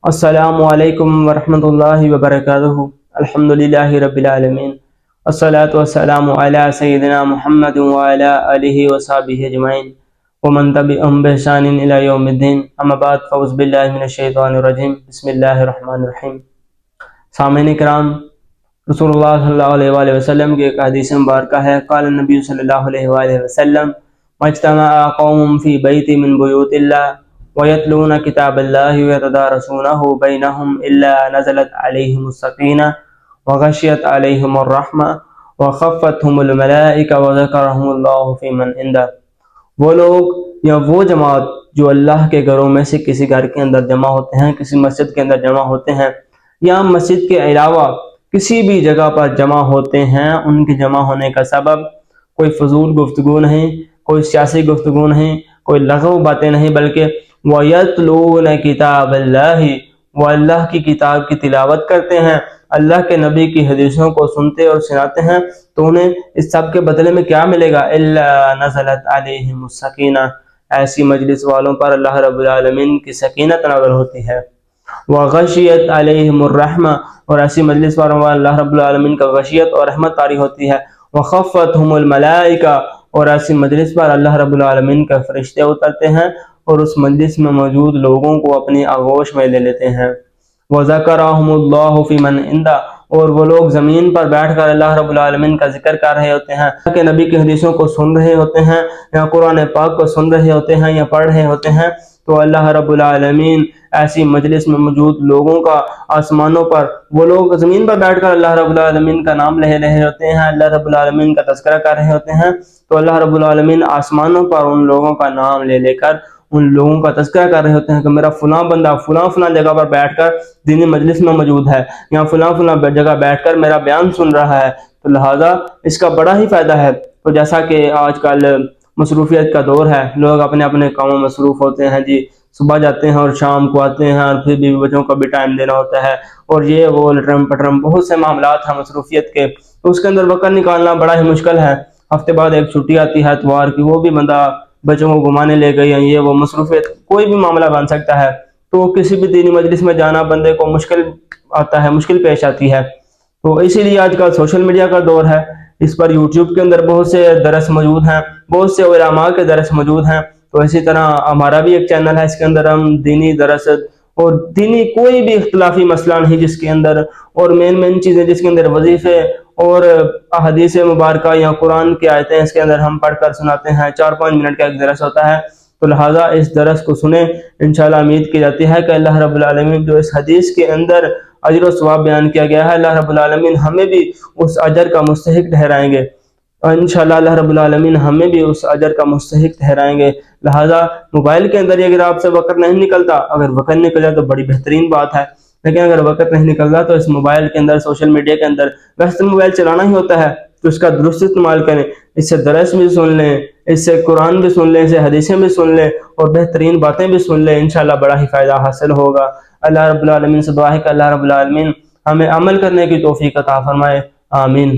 السلام علیکم ورحمۃ اللہ وبرکاتہ۔ الحمدللہ رب العالمین، الصلاۃ والسلام علی سیدنا محمد وعلی آلہ وصحبہ اجمعین ومن تبعہم بإحسان الی یوم الدین، اما بعد فاعوذ باللہ من الشیطان الرجیم، بسم اللہ الرحمن الرحیم۔ سامعین کرام، رسول اللہ صلی اللہ علیہ وآلہ وسلم کی ایک حدیث مبارکہ ہے، قال النبی صلی اللہ علیہ وآلہ وسلم مجتمع قوم فی بیت من بیوت اللہ وَيَتْلُونَ كِتَابَ اللَّهِ وَيَتَدَارَسُونَهُ بَيْنَهُمْ إِلَّا نَزَلَتْ عَلَيْهِمُ السَّكِينَةُ وَغَشِيَتْ عَلَيْهِمُ الرَّحْمَةُ وَخَفَّتْهُمُ الْمَلَائِكَةُ وَذَكَرَهُمُ اللَّهُ فِي مَنْ عِندَهُ۔ وہ لوگ یا وہ جماعت جو اللہ کے گھروں میں سے کسی گھر کے اندر جمع ہوتے ہیں، کسی مسجد کے اندر جمع ہوتے ہیں، یا مسجد کے علاوہ کسی بھی جگہ پر جمع ہوتے ہیں، ان کے جمع ہونے کا سبب کوئی فضول گفتگو نہیں، کوئی سیاسی گفتگو نہیں، کوئی لغو باتیں نہیں، بلکہ وَيَتْلُونَ كِتَابَ اللَّهِ، وہ اللہ کی کتاب کی تلاوت کرتے ہیں، اللہ کے نبی کی حدیثوں کو سنتے اور سناتے ہیں، تو انہیں اس سب کے بدلے میں کیا ملے گا؟ إِلَّا نَزَلَتْ عَلَيْهِمُ السَّكِينَةُ، ایسی مجلس والوں پر اللہ رب العالمین کی سکینت نازل ہوتی ہے۔ وَغَشِيَتْ عَلَيْهِمُ الرَّحْمَةُ، اور ایسی مجلس والوں پر اللہ رب العالمین کا غشیت اور رحمت طاری ہوتی ہے۔ وَخَفَّتْهُمُ الْمَلَائِكَةُ، اور ایسی مجلس پر اللہ رب العالمین کا فرشتے اترتے ہیں اور اس مجلس میں موجود لوگوں کو اپنی آغوش میں لے لیتے ہیں۔ وَذَكَرَهُمُ اللَّهُ فِي مَنْ عِندَهُ، اور وہ لوگ زمین پر بیٹھ کر اللہ رب العالمین کا ذکر کر رہے ہوتے ہیں، اللہ کے نبی کی حدیثوں کو سن رہے ہوتے ہیں، یا قرآن پاک کو سن رہے ہوتے ہیں یا پڑھ رہے ہوتے ہیں، تو اللہ رب العالمین ایسی مجلس میں موجود لوگوں کا آسمانوں پر، وہ لوگ زمین پر بیٹھ کر اللہ رب العالمین کا نام لے رہے ہوتے ہیں، اللہ رب العالمین کا تذکرہ کر رہے ہوتے ہیں، تو اللہ رب العالمین آسمانوں پر ان لوگوں کا نام لے لے کر ان لوگوں کا تذکرہ کر رہے ہوتے ہیں کہ میرا فلاں بندہ فلاں فلاں جگہ پر بیٹھ کر دینی مجلس میں موجود ہے، یا فلاں فلاں جگہ بیٹھ کر میرا بیان سن رہا ہے، تو لہٰذا اس کا بڑا ہی فائدہ ہے۔ تو جیسا کہ آج کل مصروفیت کا دور ہے، لوگ اپنے اپنے کاموں میں مصروف ہوتے ہیں، جی صبح جاتے ہیں اور شام کو آتے ہیں، اور پھر بیوی بچوں کا بھی ٹائم دینا ہوتا ہے، اور یہ وہ لٹرم پٹرم بہت سے معاملات ہیں مصروفیت کے، تو اس کے اندر وقت نکالنا بڑا ہی مشکل ہے۔ ہفتے بعد ایک چھٹی آتی ہے اتوار کی، وہ بھی بندہ بچوں کو گھمانے لے گئی، یہ وہ مصروفیت کوئی بھی معاملہ بن سکتا ہے، تو کسی بھی دینی مجلس میں جانا بندے کو مشکل آتا ہے، مشکل پیش آتی ہے۔ تو اسی لیے آج کل سوشل میڈیا کا دور ہے، اس پر یوٹیوب کے اندر بہت سے درس موجود ہیں، بہت سے علماء کے درس موجود ہیں، تو اسی طرح ہمارا بھی ایک چینل ہے، اس کے اندر ہم دینی درس اور دینی کوئی بھی اختلافی مسئلہ نہیں جس کے اندر، اور مین چیزیں جس کے اندر وظیفے اور احادیث مبارکہ یا قرآن کی آیتیں اس کے اندر ہم پڑھ کر سناتے ہیں، 4-5 منٹ کا ایک درس ہوتا ہے، تو لہٰذا اس درس کو سنیں، انشاءاللہ امید کی جاتی ہے کہ اللہ رب العالمین جو اس حدیث کے اندر اجر و ثواب بیان کیا گیا ہے، اللہ رب العالمین ہمیں بھی اس اجر کا مستحق ٹھہرائیں گے، اور انشاءاللہ اللہ رب العالمین ہمیں بھی اس اجر کا مستحق ٹھہرائیں گے۔ لہٰذا موبائل کے اندر اگر آپ سے وقت نہیں نکلتا، اگر وقت نکل جائے تو بڑی بہترین بات ہے، لیکن اگر وقت نہیں نکلتا تو اس موبائل کے اندر سوشل میڈیا کے اندر ویسے موبائل چلانا ہی ہوتا ہے، تو اس کا درست استعمال کریں، اس سے درس بھی سن لیں، اس سے قرآن بھی سن لیں، اس سے حدیثیں بھی سن لیں، اور بہترین باتیں بھی سن لیں، انشاءاللہ بڑا ہی فائدہ حاصل ہوگا۔ اللہ رب العالمین سے دعا ہے کہ اللہ رب العالمین ہمیں عمل کرنے کی توفیق عطا فرمائے، آمین۔